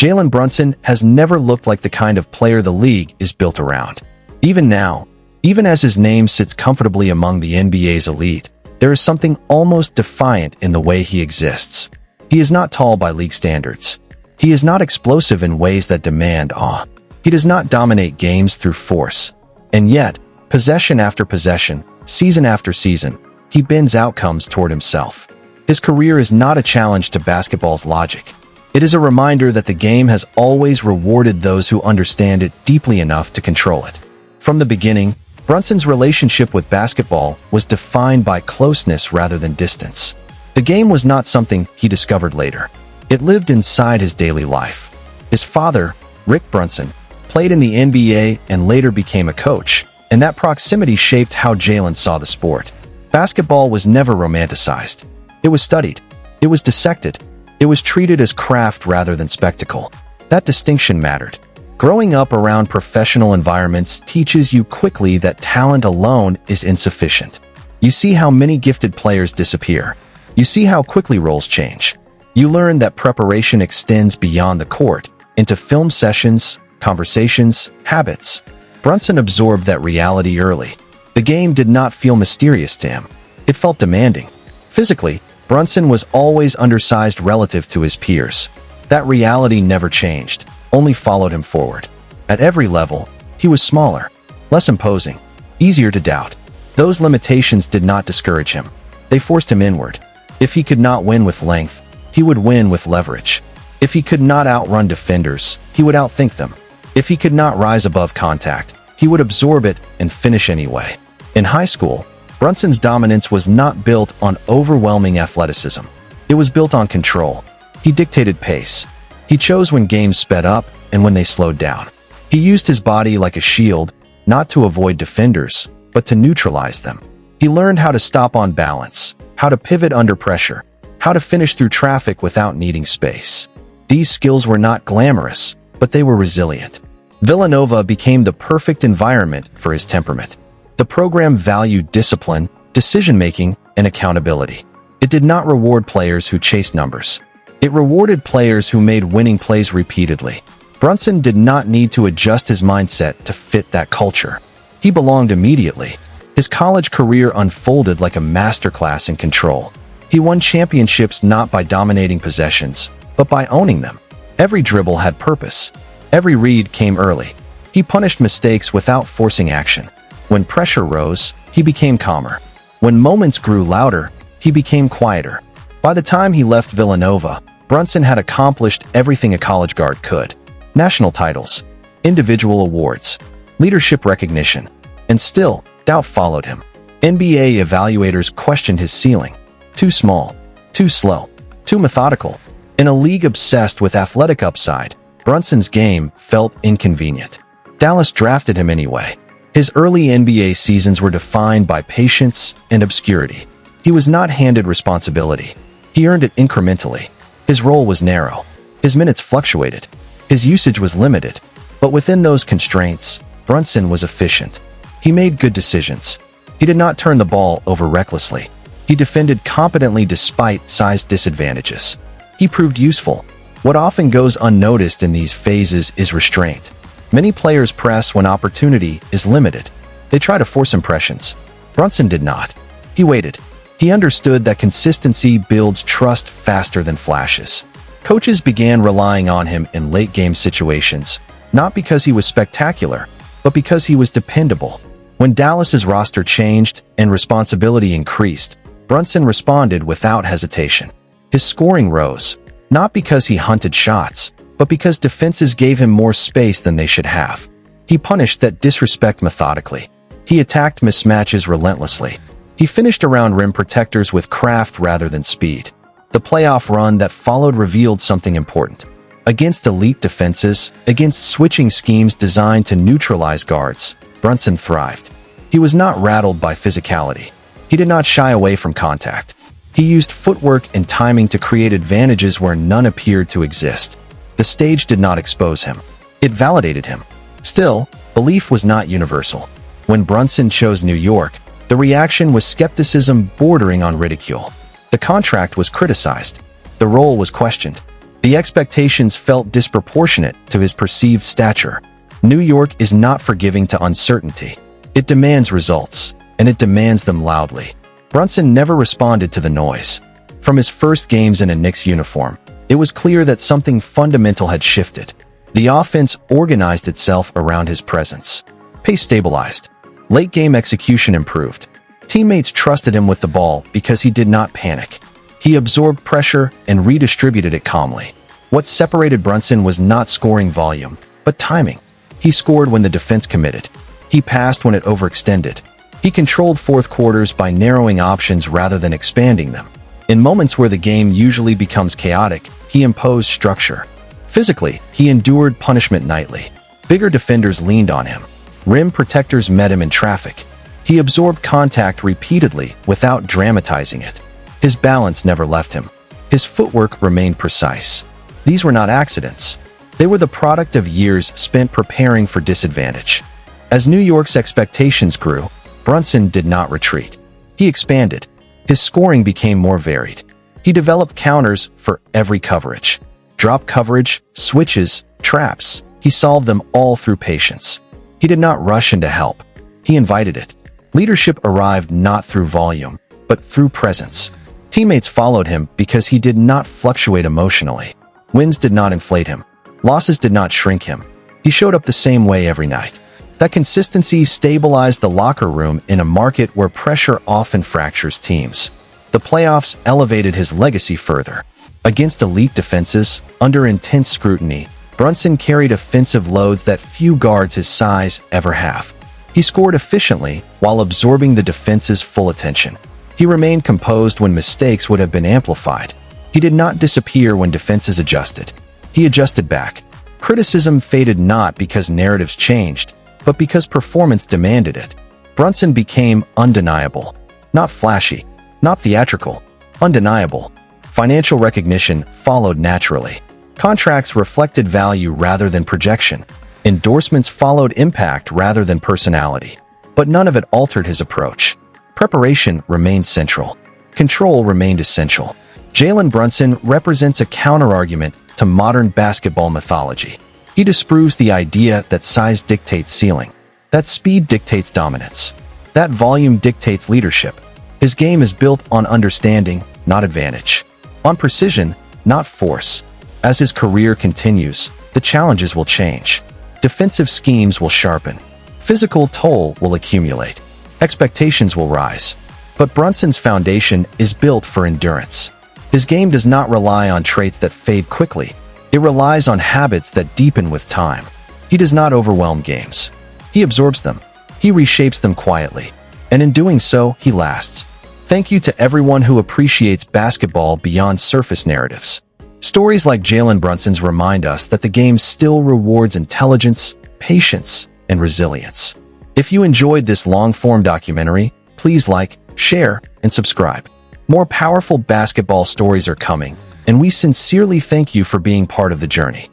Jalen Brunson has never looked like the kind of player the league is built around. Even now, even as his name sits comfortably among the NBA's elite, there is something almost defiant in the way he exists. He is not tall by league standards. He is not explosive in ways that demand awe. He does not dominate games through force. And yet, possession after possession, season after season, he bends outcomes toward himself. His career is not a challenge to basketball's logic. It is a reminder that the game has always rewarded those who understand it deeply enough to control it. From the beginning, Brunson's relationship with basketball was defined by closeness rather than distance. The game was not something he discovered later. It lived inside his daily life. His father, Rick Brunson, played in the NBA and later became a coach, and that proximity shaped how Jalen saw the sport. Basketball was never romanticized. It was studied. It was dissected. It was treated as craft rather than spectacle. That distinction mattered. Growing up around professional environments teaches you quickly that talent alone is insufficient. You see how many gifted players disappear. You see how quickly roles change. You learn that preparation extends beyond the court, into film sessions, conversations, habits. Brunson absorbed that reality early. The game did not feel mysterious to him. It felt demanding. Physically, Brunson was always undersized relative to his peers. That reality never changed, only followed him forward. At every level, he was smaller, less imposing, easier to doubt. Those limitations did not discourage him. They forced him inward. If he could not win with length, he would win with leverage. If he could not outrun defenders, he would outthink them. If he could not rise above contact, he would absorb it and finish anyway. In high school, Brunson's dominance was not built on overwhelming athleticism. It was built on control. He dictated pace. He chose when games sped up and when they slowed down. He used his body like a shield, not to avoid defenders, but to neutralize them. He learned how to stop on balance, how to pivot under pressure, how to finish through traffic without needing space. These skills were not glamorous, but they were resilient. Villanova became the perfect environment for his temperament. The program valued discipline, decision-making, and accountability. It did not reward players who chased numbers. It rewarded players who made winning plays repeatedly. Brunson did not need to adjust his mindset to fit that culture. He belonged immediately. His college career unfolded like a masterclass in control. He won championships not by dominating possessions, but by owning them. Every dribble had purpose. Every read came early. He punished mistakes without forcing action. When pressure rose, he became calmer. When moments grew louder, he became quieter. By the time he left Villanova, Brunson had accomplished everything a college guard could. National titles, individual awards, leadership recognition, and still, doubt followed him. NBA evaluators questioned his ceiling. Too small, too slow, too methodical. In a league obsessed with athletic upside, Brunson's game felt inconvenient. Dallas drafted him anyway. His early NBA seasons were defined by patience and obscurity. He was not handed responsibility. He earned it incrementally. His role was narrow. His minutes fluctuated. His usage was limited. But within those constraints, Brunson was efficient. He made good decisions. He did not turn the ball over recklessly. He defended competently despite size disadvantages. He proved useful. What often goes unnoticed in these phases is restraint. Many players press when opportunity is limited. They try to force impressions. Brunson did not. He waited. He understood that consistency builds trust faster than flashes. Coaches began relying on him in late-game situations, not because he was spectacular, but because he was dependable. When Dallas's roster changed and responsibility increased, Brunson responded without hesitation. His scoring rose, not because he hunted shots, but because defenses gave him more space than they should have. He punished that disrespect methodically. He attacked mismatches relentlessly. He finished around rim protectors with craft rather than speed. The playoff run that followed revealed something important. Against elite defenses, against switching schemes designed to neutralize guards, Brunson thrived. He was not rattled by physicality. He did not shy away from contact. He used footwork and timing to create advantages where none appeared to exist. The stage did not expose him. It validated him. Still, belief was not universal. When Brunson chose New York, the reaction was skepticism bordering on ridicule. The contract was criticized. The role was questioned. The expectations felt disproportionate to his perceived stature. New York is not forgiving to uncertainty. It demands results, and it demands them loudly. Brunson never responded to the noise. From his first games in a Knicks uniform, it was clear that something fundamental had shifted. The offense organized itself around his presence. Pace stabilized. Late-game execution improved. Teammates trusted him with the ball because he did not panic. He absorbed pressure and redistributed it calmly. What separated Brunson was not scoring volume, but timing. He scored when the defense committed. He passed when it overextended. He controlled fourth quarters by narrowing options rather than expanding them. In moments where the game usually becomes chaotic, he imposed structure. Physically, he endured punishment nightly. Bigger defenders leaned on him. Rim protectors met him in traffic. He absorbed contact repeatedly without dramatizing it. His balance never left him. His footwork remained precise. These were not accidents. They were the product of years spent preparing for disadvantage. As New York's expectations grew, Brunson did not retreat. He expanded. His scoring became more varied. He developed counters for every coverage. Drop coverage, switches, traps. He solved them all through patience. He did not rush into help. He invited it. Leadership arrived not through volume, but through presence. Teammates followed him because he did not fluctuate emotionally. Wins did not inflate him. Losses did not shrink him. He showed up the same way every night. That consistency stabilized the locker room in a market where pressure often fractures teams. The playoffs elevated his legacy further. Against elite defenses, under intense scrutiny, Brunson carried offensive loads that few guards his size ever have. He scored efficiently while absorbing the defense's full attention. He remained composed when mistakes would have been amplified. He did not disappear when defenses adjusted. He adjusted back. Criticism faded not because narratives changed, but because performance demanded it. Brunson became undeniable. Not flashy, not theatrical, undeniable. Financial recognition followed naturally. Contracts reflected value rather than projection. Endorsements followed impact rather than personality. But none of it altered his approach. Preparation remained central. Control remained essential. Jalen Brunson represents a counterargument to modern basketball mythology. He disproves the idea that size dictates ceiling, that speed dictates dominance, that volume dictates leadership. His game is built on understanding, not advantage. On precision, not force. As his career continues, the challenges will change. Defensive schemes will sharpen. Physical toll will accumulate. Expectations will rise. But Brunson's foundation is built for endurance. His game does not rely on traits that fade quickly. It relies on habits that deepen with time. He does not overwhelm games. He absorbs them. He reshapes them quietly. And in doing so, he lasts. Thank you to everyone who appreciates basketball beyond surface narratives. Stories like Jalen Brunson's remind us that the game still rewards intelligence, patience, and resilience. If you enjoyed this long-form documentary, please like, share, and subscribe. More powerful basketball stories are coming, and we sincerely thank you for being part of the journey.